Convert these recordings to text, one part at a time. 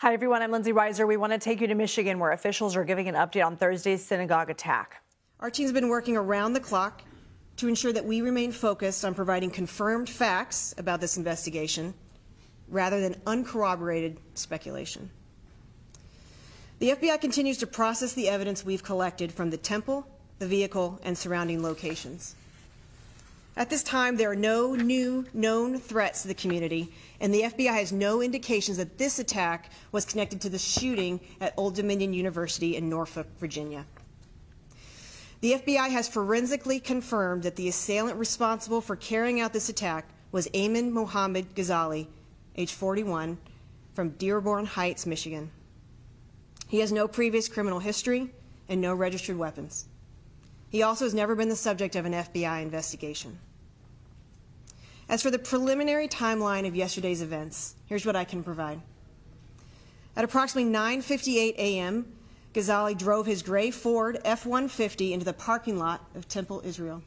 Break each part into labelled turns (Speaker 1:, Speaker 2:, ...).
Speaker 1: Hi, everyone. I'm Lindsay Reiser. We want to take you to Michigan, where officials are giving an update on Thursday's synagogue attack.
Speaker 2: Our team's been working around the clock to ensure that we remain focused on providing confirmed facts about this investigation rather than uncorroborated speculation. The FBI continues to process the evidence we've collected from the temple, the vehicle, and surrounding locations. At this time, there are no new known threats to the community, and the FBI has no indications that this attack was connected to the shooting at Old Dominion University in Norfolk, Virginia. The FBI has forensically confirmed that the assailant responsible for carrying out this attack was Ayman Mohammed Ghazali, age 41, from Dearborn Heights, Michigan. He has no previous criminal history and no registered weapons. He also has never been the subject of an FBI investigation. As for the preliminary timeline of yesterday's events, here's what I can provide. At approximately 9:58 a.m., Ghazali drove his gray Ford F-150 into the parking lot of Temple Israel.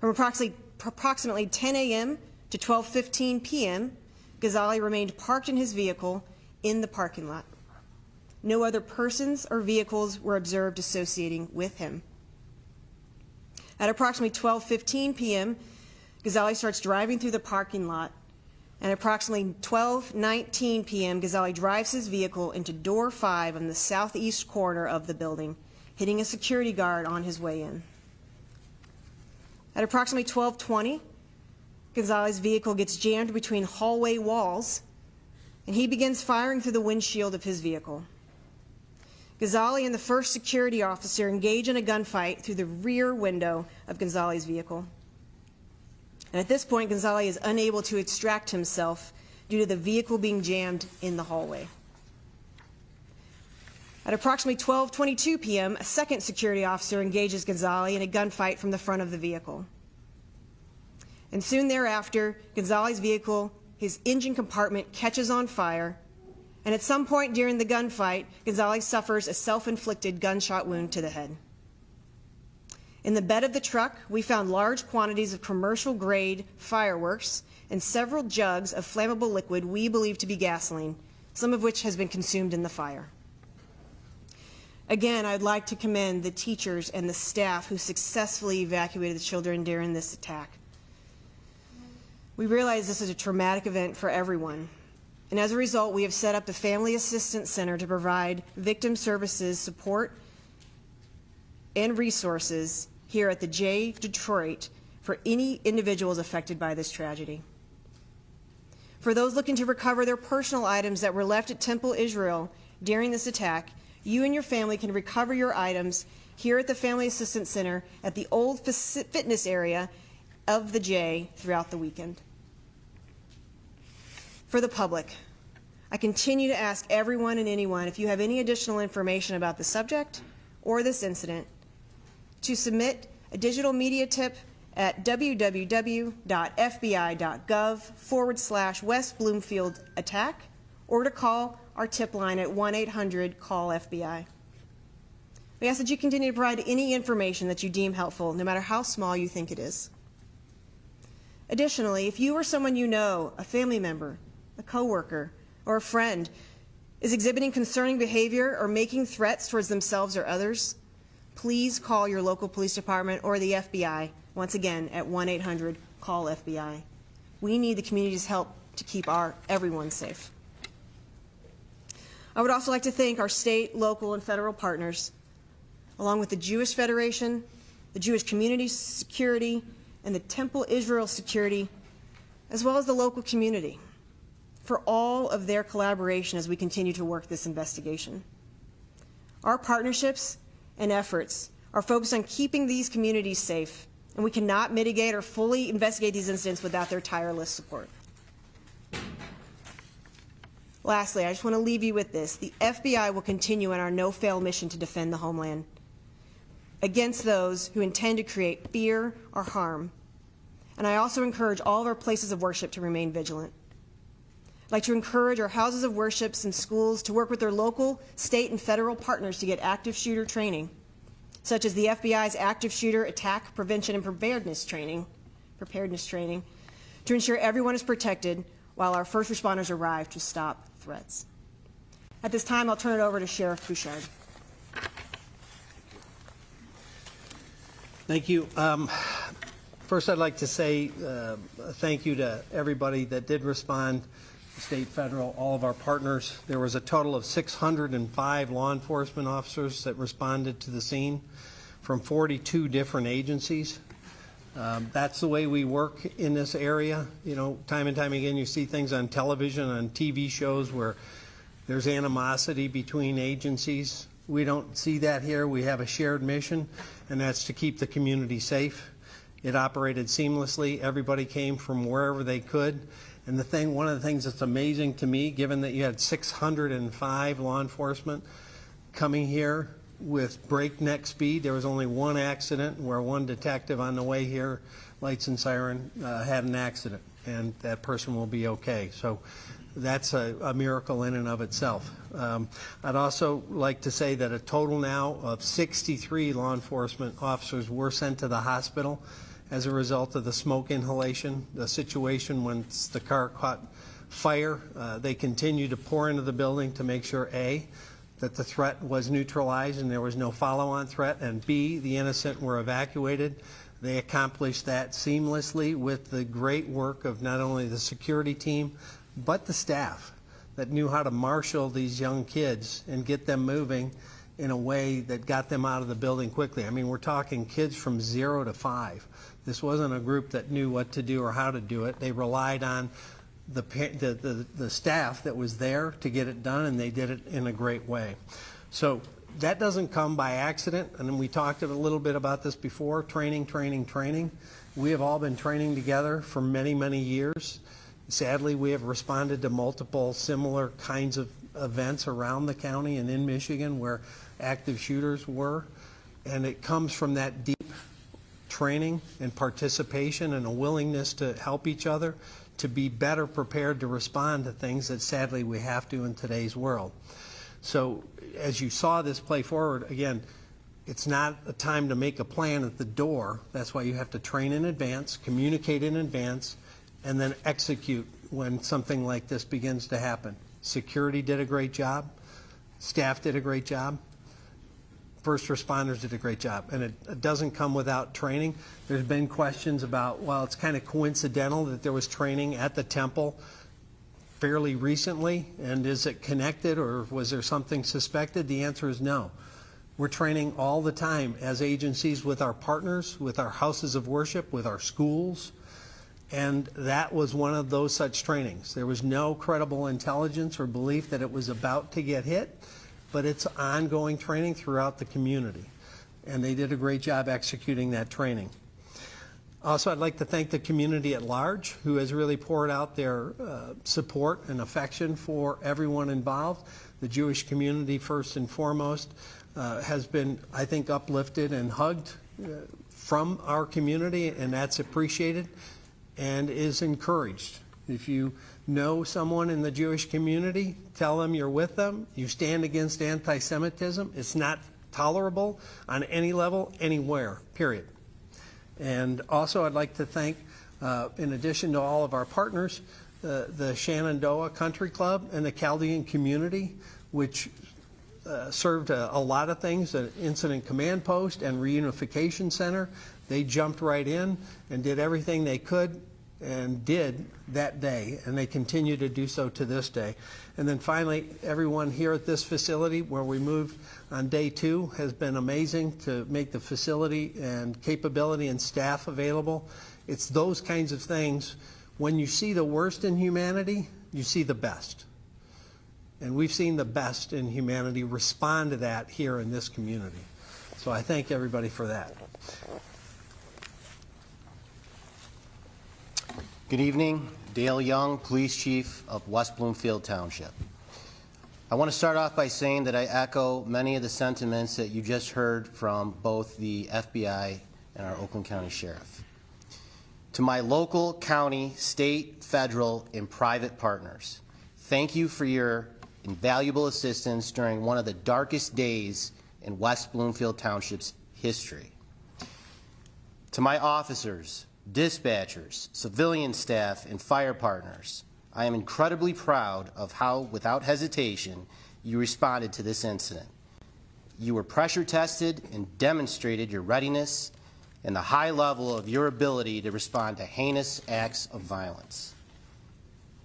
Speaker 2: From approximately 10 a.m. to 12:15 p.m., Ghazali remained parked in his vehicle in the parking lot. No other persons or vehicles were observed associating with him. At approximately 12:15 p.m., Ghazali starts driving through the parking lot, and at approximately 12:19 p.m., Ghazali drives his vehicle into door 5 on the southeast corner of the building, hitting a security guard on his way in. At approximately 12:20, Ghazali's vehicle gets jammed between hallway walls, and he begins firing through the windshield of his vehicle. Ghazali and the first security officer engage in a gunfight through the rear window of Ghazali's vehicle. And at this point, Ghazali is unable to extract himself due to the vehicle being jammed in the hallway. At approximately 12:22 p.m., a second security officer engages Ghazali in a gunfight from the front of the vehicle. And soon thereafter, Ghazali's vehicle, his engine compartment, catches on fire, and at some point during the gunfight, Ghazali suffers a self-inflicted gunshot wound to the head. In the bed of the truck, we found large quantities of commercial-grade fireworks and several jugs of flammable liquid we believe to be gasoline, some of which has been consumed in the fire. Again, I'd like to commend the teachers and the staff who successfully evacuated the children during this attack. We realize this is a traumatic event for everyone, and as a result, we have set up the Family Assistance Center to provide victim services support and resources here at the J Detroit for any individuals affected by this tragedy. For those looking to recover their personal items that were left at Temple Israel during this attack, you and your family can recover your items here at the Family Assistance Center at the old fitness area of the J throughout the weekend. For the public, I continue to ask everyone and anyone if you have any additional information about the subject or this incident to submit a digital media tip at www.fbi.gov/West Bloomfield attack, or to call our tip line at 1-800-CALL-FBI. We ask that you continue to provide any information that you deem helpful, no matter how small you think it is. Additionally, if you or someone you know, a family member, a coworker, or a friend, is exhibiting concerning behavior or making threats towards themselves or others, please call your local police department or the FBI, once again, at 1-800-CALL-FBI. We need the community's help to keep everyone safe. I would also like to thank our state, local, and federal partners, along with the Jewish Federation, the Jewish Community Security, and the Temple Israel Security, as well as the local community, for all of their collaboration as we continue to work this investigation. Our partnerships and efforts are focused on keeping these communities safe, and we cannot mitigate or fully investigate these incidents without their tireless support. Lastly, I just want to leave you with this. The FBI will continue in our no-fail mission to defend the homeland against those who intend to create fear or harm. And I also encourage all of our places of worship to remain vigilant. I'd like to encourage our houses of worship and schools to work with their local, state, and federal partners to get active shooter training, such as the FBI's active shooter attack prevention and preparedness training, to ensure everyone is protected while our first responders arrive to stop threats. At this time, I'll turn it over to Sheriff Bouchard.
Speaker 3: Thank you. First, I'd like to say thank you to everybody that did respond, state, federal, all of our partners. There was a total of 605 law enforcement officers that responded to the scene from 42 different agencies. That's the way we work in this area. You know, time and time again, you see things on television, on TV shows where there's animosity between agencies. We don't see that here. We have a shared mission, and that's to keep the community safe. It operated seamlessly. Everybody came from wherever they could. And one of the things that's amazing to me, given that you had 605 law enforcement coming here with breakneck speed, there was only one accident where one detective on the way here, lights and siren, had an accident, and that person will be okay. So that's a miracle in and of itself. I'd also like to say that a total now of 63 law enforcement officers were sent to the hospital as a result of the smoke inhalation. The situation when the car caught fire, they continued to pour into the building to make sure, A, that the threat was neutralized and there was no follow-on threat, and B, the innocent were evacuated. They accomplished that seamlessly with the great work of not only the security team, but the staff that knew how to marshal these young kids and get them moving in a way that got them out of the building quickly. I mean, we're talking kids from 0 to 5. This wasn't a group that knew what to do or how to do it. They relied on the staff that was there to get it done, and they did it in a great way. So that doesn't come by accident, and we talked a little bit about this before, training, training, training. We have all been training together for many, many years. Sadly, we have responded to multiple similar kinds of events around the county and in Michigan where active shooters were, and it comes from that deep training and participation and a willingness to help each other to be better prepared to respond to things that sadly we have to in today's world. So as you saw this play forward, again, it's not a time to make a plan at the door. That's why you have to train in advance, communicate in advance, and then execute when something like this begins to happen. Security did a great job. Staff did a great job. First responders did a great job. And it doesn't come without training. There's been questions about, well, it's kind of coincidental that there was training at the temple fairly recently, and is it connected or was there something suspected? The answer is no. We're training all the time as agencies with our partners, with our houses of worship, with our schools. And that was one of those such trainings. There was no credible intelligence or belief that it was about to get hit, but it's ongoing training throughout the community. And they did a great job executing that training. Also, I'd like to thank the community at large who has really poured out their support and affection for everyone involved. The Jewish community, first and foremost, has been, I think, uplifted and hugged from our community, and that's appreciated and is encouraged. If you know someone in the Jewish community, tell them you're with them. You stand against anti-Semitism. It's not tolerable on any level, anywhere, period. And also I'd like to thank, in addition to all of our partners, the Shenandoah Country Club and the Chaldean community, which served a lot of things, an incident command post and reunification center. They jumped right in and did everything they could and did that day, and they continue to do so to this day. And then finally, everyone here at this facility where we moved on day 2 has been amazing to make the facility and capability and staff available. It's those kinds of things. When you see the worst in humanity, you see the best. And we've seen the best in humanity respond to that here in this community. So I thank everybody for that.
Speaker 4: Good evening. Dale Young, Police Chief of West Bloomfield Township. I want to start off by saying that I echo many of the sentiments that you just heard from both the FBI and our Oakland County Sheriff. To my local, county, state, federal, and private partners, thank you for your invaluable assistance during one of the darkest days in West Bloomfield Township's history. To my officers, dispatchers, civilian staff, and fire partners, I am incredibly proud of how, without hesitation, you responded to this incident. You were pressure tested and demonstrated your readiness and the high level of your ability to respond to heinous acts of violence.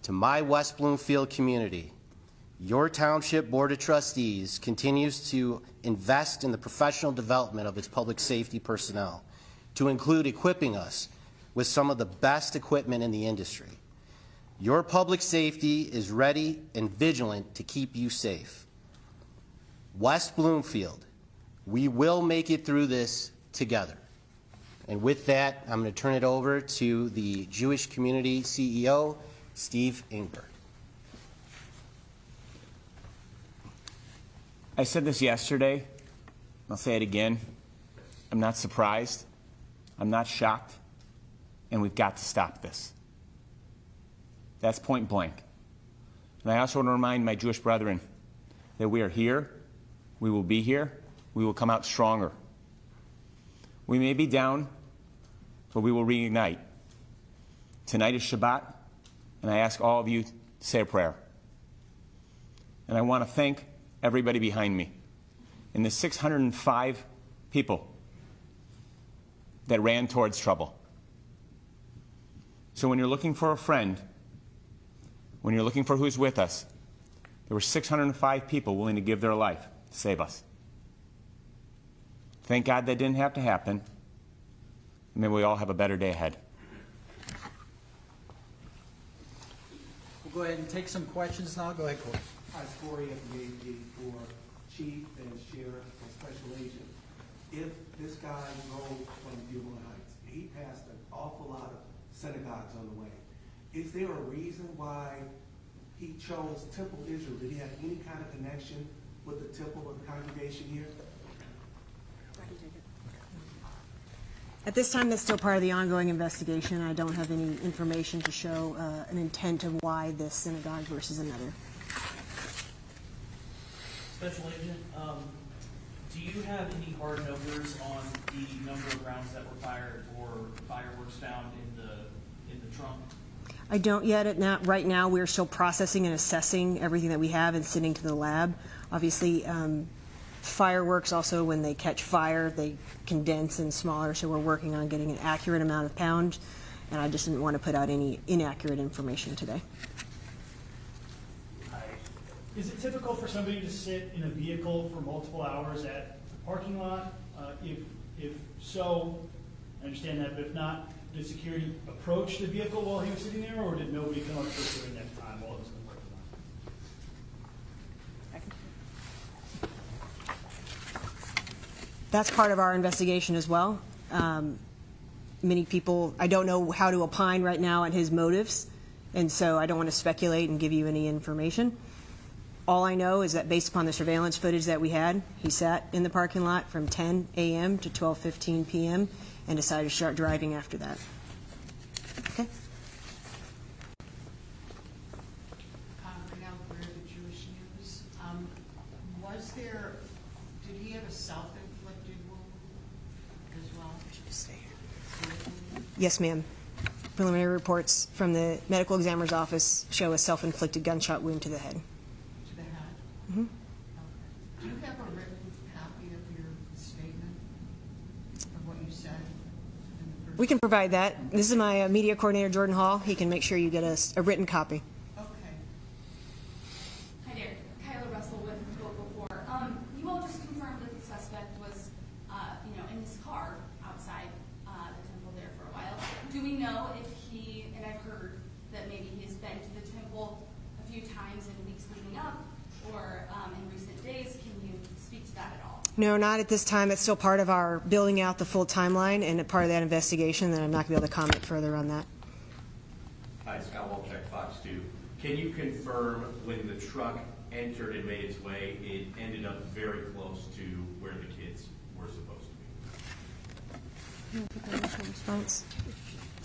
Speaker 4: To my West Bloomfield community, your Township Board of Trustees continues to invest in the professional development of its public safety personnel, to include equipping us with some of the best equipment in the industry. Your public safety is ready and vigilant to keep you safe. West Bloomfield, we will make it through this together. And with that, I'm going to turn it over to the Jewish Community CEO, Steve Ingber.
Speaker 5: I said this yesterday. I'll say it again. I'm not surprised. I'm not shocked. And we've got to stop this. That's point blank. And I also want to remind my Jewish brethren that we are here. We will be here. We will come out stronger. We may be down, but we will reignite. Tonight is Shabbat, and I ask all of you to say a prayer. And I want to thank everybody behind me and the 605 people that ran towards trouble. So when you're looking for a friend, when you're looking for who's with us, there were 605 people willing to give their life to save us. Thank God that didn't have to happen. May we all have a better day ahead.
Speaker 6: We'll go ahead and take some questions now. Go ahead, Corey.
Speaker 7: Hi, it's Corey at the AG for Chief and Sheriff and Special Agent. If this guy drove from Dearborn Heights, he passed an awful lot of synagogues on the way. Is there a reason why he chose Temple Israel? Did he have any kind of connection with the temple or the congregation here?
Speaker 2: At this time, that's still part of the ongoing investigation. I don't have any information to show an intent of why this synagogue versus another.
Speaker 8: Special Agent, do you have any hard numbers on the number of rounds that were fired or fireworks found in the trunk?
Speaker 2: I don't yet. Right now, we're still processing and assessing everything that we have and sending to the lab. Obviously, fireworks also, when they catch fire, they condense and smaller, so we're working on getting an accurate amount of pounds, and I just didn't want to put out any inaccurate information today.
Speaker 9: Is it typical for somebody to sit in a vehicle for multiple hours at the parking lot? If so, I understand that, but if not, did security approach the vehicle while he was sitting there, or did nobody come up to it during that time while it was in the parking lot?
Speaker 2: That's part of our investigation as well. Many people, I don't know how to opine right now on his motives, and so I don't want to speculate and give you any information. All I know is that based upon the surveillance footage that we had, he sat in the parking lot from 10 a.m. to 12:15 p.m. and decided to start driving after that. Okay.
Speaker 10: The Jewish News. Did he have a self-inflicted wound as well?
Speaker 2: Yes, ma'am. Preliminary reports from the medical examiner's office show a self-inflicted gunshot wound to the head.
Speaker 10: To the head?
Speaker 2: Mm-hmm.
Speaker 10: Okay. Do you have a written copy of your statement of what you said?
Speaker 2: We can provide that. This is my media coordinator, Jordan Hall. He can make sure you get a written copy.
Speaker 10: Okay.
Speaker 11: Hi there, Kyla Russell with Local 4. You all just confirmed that the suspect was, in his car outside the temple there for a while. Do we know if he, and I've heard that maybe he has been to the temple a few times in weeks leading up, or in recent days? Can you speak to that at all?
Speaker 2: No, not at this time. It's still part of our building out the full timeline and a part of that investigation, and I'm not going to be able to comment further on that.
Speaker 12: Hi, Scott Wolchek, Fox 2. Can you confirm when the truck entered and made its way, it ended up very close to where the kids were supposed to be?
Speaker 2: Response.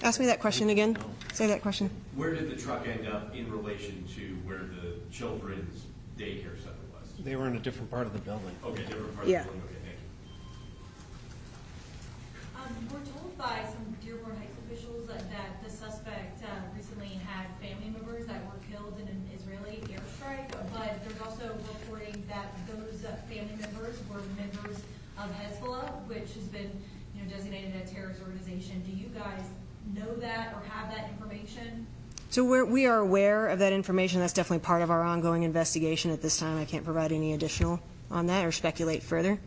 Speaker 2: Ask me that question again. Say that question.
Speaker 12: Where did the truck end up in relation to where the children's daycare center was?
Speaker 3: They were in a different part of the building.
Speaker 12: Okay, different part
Speaker 2: Yeah.
Speaker 12: of the building. Okay, thank you.
Speaker 13: We're told by some Dearborn Heights officials that the suspect recently had family members that were killed in an Israeli airstrike, but there's also reporting family members were members of Hezbollah, which has been, designated a terrorist organization. Do you guys know that or have that information?
Speaker 2: So we are aware of that information. That's definitely part of our ongoing investigation at this time. I can't provide any additional on that or speculate further.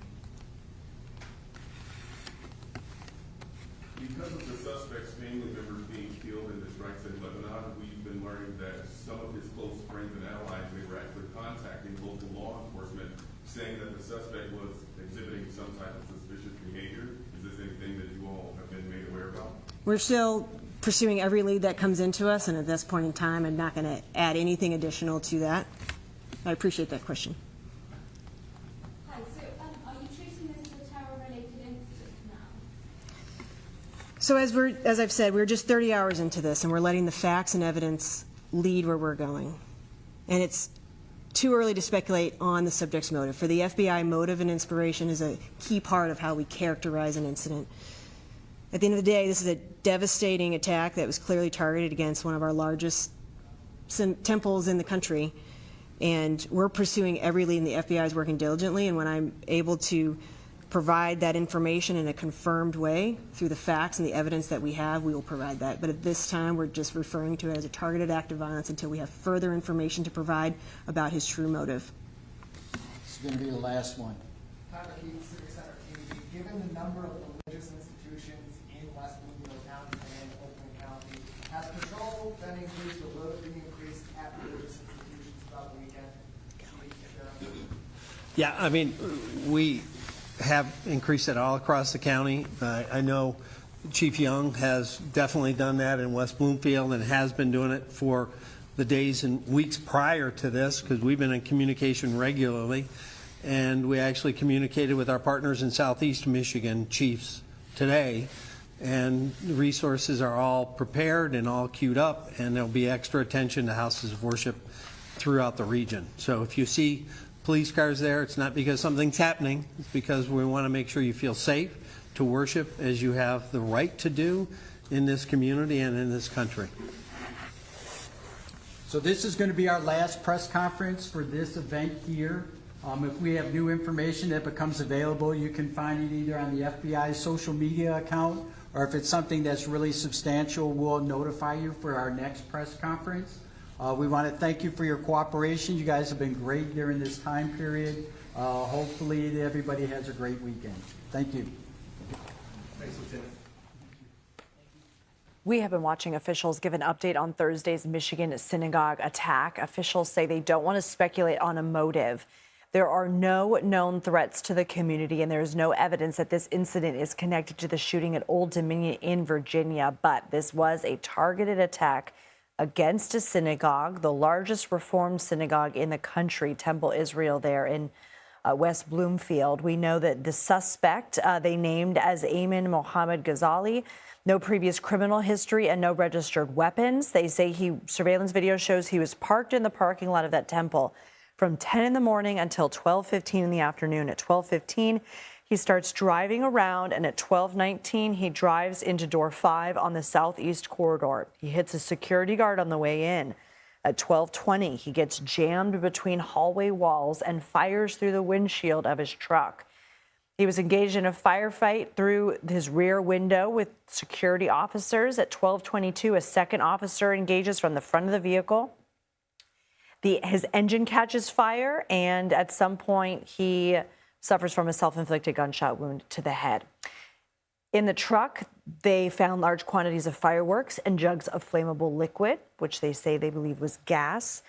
Speaker 14: Because of the suspect's family members being killed in the strikes in Lebanon, we've been learning that some of his close friends and allies, they were actually contacting local law enforcement saying that the suspect was exhibiting some type of suspicious behavior. Is this anything that you all have been made aware about?
Speaker 2: We're still pursuing every lead that comes into us, and at this point in time, I'm not going to add anything additional to that. I appreciate that question.
Speaker 11: Hi, so are you treating this as a terror-related incident now?
Speaker 2: So as I've said, we're just 30 hours into this, and we're letting the facts and evidence lead where we're going. And it's too early to speculate on the subject's motive. For the FBI, motive and inspiration is a key part of how we characterize an incident. At the end of the day, this is a devastating attack that was clearly targeted against one of our largest temples in the country. And we're pursuing every lead, and the FBI is working diligently. And when I'm able to provide that information in a confirmed way through the facts and the evidence that we have, we will provide that. But at this time, we're just referring to it as a targeted act of violence until we have further information to provide about his true motive.
Speaker 6: This is going to be the last one.
Speaker 15: Tyler Keaton, Civic Center TV. Given the number of religious institutions in West Bloomfield County and Oakland County, has patrol been increased or will it be increased at religious institutions throughout the weekend?
Speaker 3: Yeah, I mean, we have increased it all across the county. I know Chief Young has definitely done that in West Bloomfield and has been doing it for the days and weeks prior to this, because we've been in communication regularly. And we actually communicated with our partners in Southeast Michigan chiefs today, and the resources are all prepared and all queued up, and there'll be extra attention to houses of worship throughout the region. So if you see police cars there, it's not because something's happening. It's because we want to make sure you feel safe to worship as you have the right to do in this community and in this country.
Speaker 6: So this is going to be our last press conference for this event here. If we have new information that becomes available, you can find it either on the FBI's social media account, or if it's something that's really substantial, we'll notify you for our next press conference. We want to thank you for your cooperation. You guys have been great during this time period. Hopefully everybody has a great weekend. Thank you.
Speaker 7: Thanks, Lieutenant.
Speaker 1: We have been watching officials give an update on Thursday's Michigan synagogue attack. Officials say they don't want to speculate on a motive. There are no known threats to the community, and there is no evidence that this incident is connected to the shooting at Old Dominion in Virginia. But this was a targeted attack against a synagogue, the largest Reformed synagogue in the country, Temple Israel, there in West Bloomfield. We know that the suspect they named as Ayman Mohammed Ghazali, no previous criminal history and no registered weapons. They say surveillance video shows he was parked in the parking lot of that temple from 10 in the morning until 12:15 in the afternoon. At 12:15, he starts driving around, and at 12:19, he drives into door 5 on the southeast corridor. He hits a security guard on the way in. At 12:20, he gets jammed between hallway walls and fires through the windshield of his truck. He was engaged in a firefight through his rear window with security officers. At 12:22, a second officer engages from the front of the vehicle. His engine catches fire, and at some point, he suffers from a self-inflicted gunshot wound to the head. In the truck, they found large quantities of fireworks and jugs of flammable liquid, which they say they believe was gas.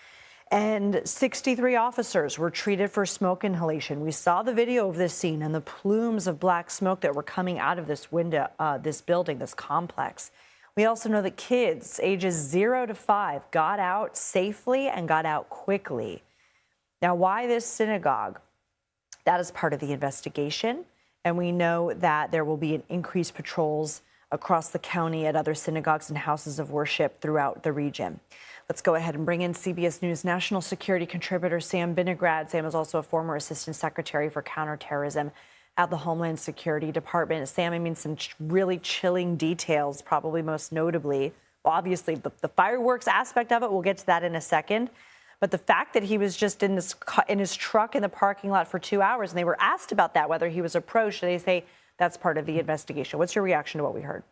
Speaker 1: And 63 officers were treated for smoke inhalation. We saw the video of this scene and the plumes of black smoke that were coming out of this window, this building, this complex. We also know that kids ages 0 to 5 got out safely and got out quickly. Now, why this synagogue? That is part of the investigation, and we know that there will be increased patrols across the county at other synagogues and houses of worship throughout the region. Let's go ahead and bring in CBS News national security contributor Sam Vinograd. Sam is also a former assistant secretary for counterterrorism at the Homeland Security Department. Sam, I mean, some really chilling details, probably most notably, obviously, the fireworks aspect of it. We'll get to that in a second. But the fact that he was just in his truck in the parking lot for 2 hours, and they were asked about that, whether he was approached, they say that's part of the investigation. What's your reaction to what we heard?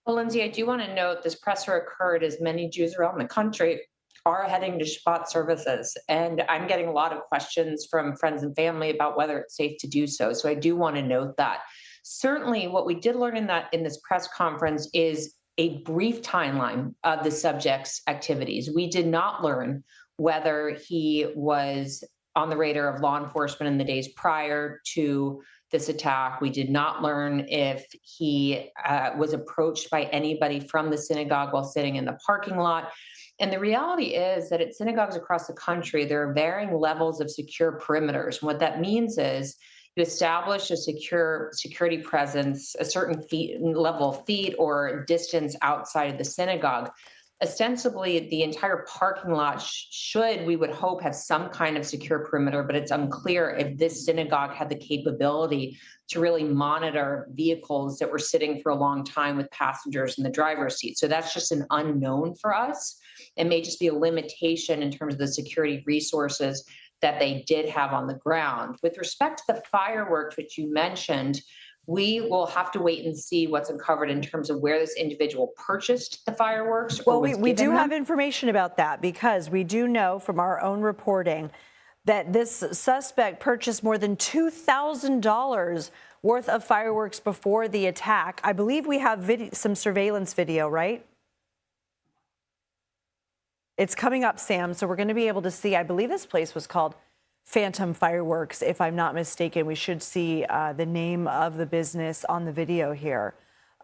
Speaker 16: Well, Lindsay, I do want to note this presser occurred as many Jews around the country are heading to Shabbat services. And I'm getting a lot of questions from friends and family about whether it's safe to do so. So I do want to note that. Certainly, what we did learn in this press conference is a brief timeline of the subject's activities. We did not learn whether he was on the radar of law enforcement in the days prior to this attack. We did not learn if he was approached by anybody from the synagogue while sitting in the parking lot. And the reality is that at synagogues across the country, there are varying levels of secure perimeters. And what that means is you establish a secure security presence, a certain level of feet or distance outside of the synagogue. Ostensibly, the entire parking lot should, we would hope, have some kind of secure perimeter, but it's unclear if this synagogue had the capability to really monitor vehicles that were sitting for a long time with passengers in the driver's seat. So that's just an unknown for us. It may just be a limitation in terms of the security resources that they did have on the ground. With respect to the fireworks, which you mentioned, we will have to wait and see what's uncovered in terms of where this individual purchased the fireworks.
Speaker 1: Well, we do have information about that, because we do know from our own reporting that this suspect purchased more than $2,000 worth of fireworks before the attack. I believe we have some surveillance video, right? It's coming up, Sam, so we're going to be able to see. I believe this place was called Phantom Fireworks, if I'm not mistaken. We should see the name of the business on the video here.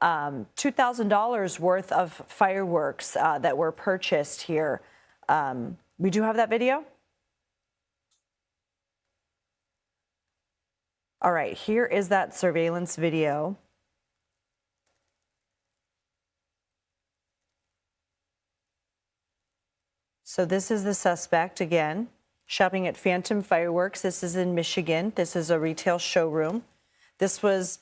Speaker 1: $2,000 worth of fireworks that were purchased here. We do have that video? All right, here is that surveillance video. So this is the suspect again, shopping at Phantom Fireworks. This is in Michigan. This is a retail showroom. This was,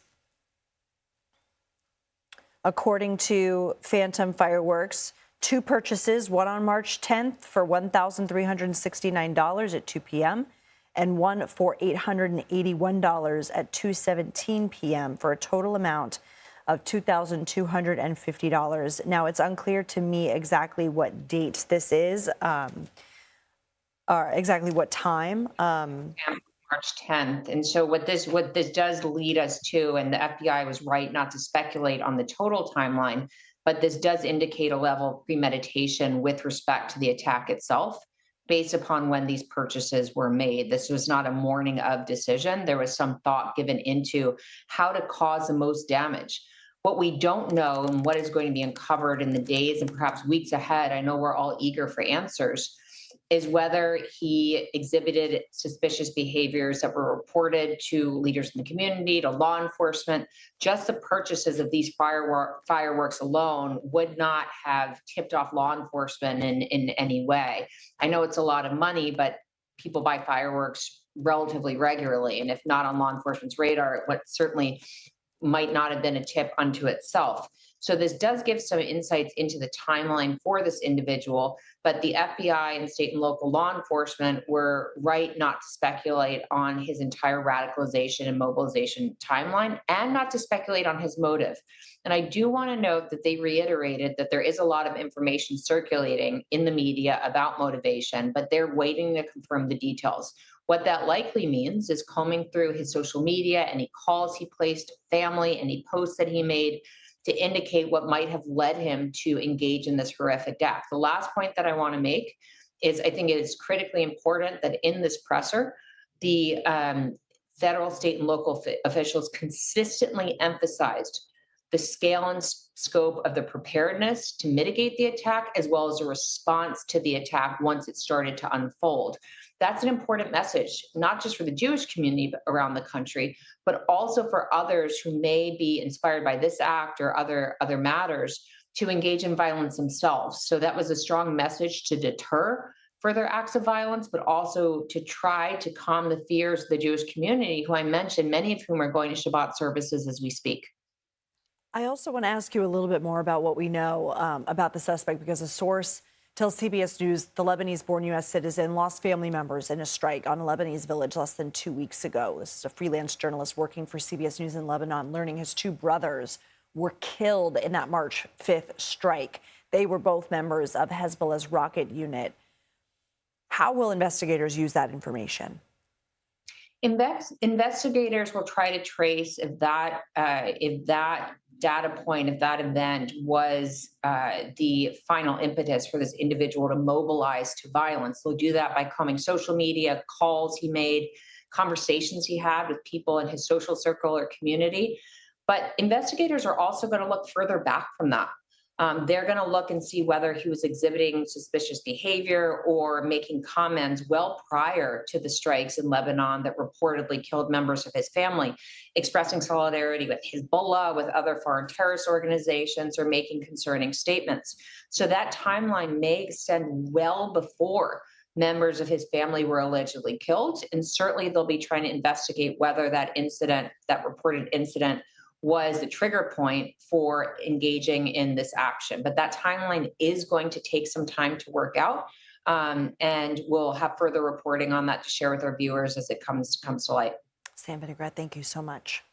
Speaker 1: according to Phantom Fireworks, 2 purchases, one on March 10th for $1,369 at 2 p.m. and one for $881 at 2:17 p.m. for a total amount of $2,250. Now, it's unclear to me exactly what date this is, or exactly what time.
Speaker 16: March 10th. And so what this does lead us to, and the FBI was right not to speculate on the total timeline, but this does indicate a level of premeditation with respect to the attack itself, based upon when these purchases were made. This was not a morning of decision. There was some thought given into how to cause the most damage. What we don't know, and what is going to be uncovered in the days and perhaps weeks ahead, I know we're all eager for answers, is whether he exhibited suspicious behaviors that were reported to leaders in the community, to law enforcement. Just the purchases of these fireworks alone would not have tipped off law enforcement in any way. I know it's a lot of money, but people buy fireworks relatively regularly, and if not on law enforcement's radar, what certainly might not have been a tip unto itself. So this does give some insights into the timeline for this individual, but the FBI and state and local law enforcement were right not to speculate on his entire radicalization and mobilization timeline, and not to speculate on his motive. And I do want to note that they reiterated that there is a lot of information circulating in the media about motivation, but they're waiting to confirm the details. What that likely means is combing through his social media, any calls he placed to family, any posts that he made, to indicate what might have led him to engage in this horrific act. The last point that I want to make is I think it is critically important that in this presser, the federal, state, and local officials consistently emphasized the scale and scope of the preparedness to mitigate the attack, as well as a response to the attack once it started to unfold. That's an important message, not just for the Jewish community around the country, but also for others who may be inspired by this act or other matters to engage in violence themselves. So that was a strong message to deter further acts of violence, but also to try to calm the fears of the Jewish community, who I mentioned, many of whom are going to Shabbat services as we speak.
Speaker 1: I also want to ask you a little bit more about what we know about the suspect, because a source Tells CBS News the Lebanese-born U.S. citizen lost family members in a strike on a Lebanese village less than 2 weeks ago. This is a freelance journalist working for CBS News in Lebanon, learning his two brothers were killed in that March 5th strike. They were both members of Hezbollah's rocket unit. How will investigators use that information?
Speaker 16: Investigators will try to trace if that data point, if that event was the final impetus for this individual to mobilize to violence. They'll do that by combing social media, calls he made, conversations he had with people in his social circle or community. But investigators are also going to look further back from that. They're going to look and see whether he was exhibiting suspicious behavior or making comments well prior to the strikes in Lebanon that reportedly killed members of his family, expressing solidarity with Hezbollah, with other foreign terrorist organizations, or making concerning statements. So that timeline may extend well before members of his family were allegedly killed. And certainly they'll be trying to investigate whether that incident, that reported incident, was the trigger point for engaging in this action. But that timeline is going to take some time to work out, and we'll have further reporting on that to share with our viewers as it comes to light.
Speaker 1: Sam Vinograd, thank you so much.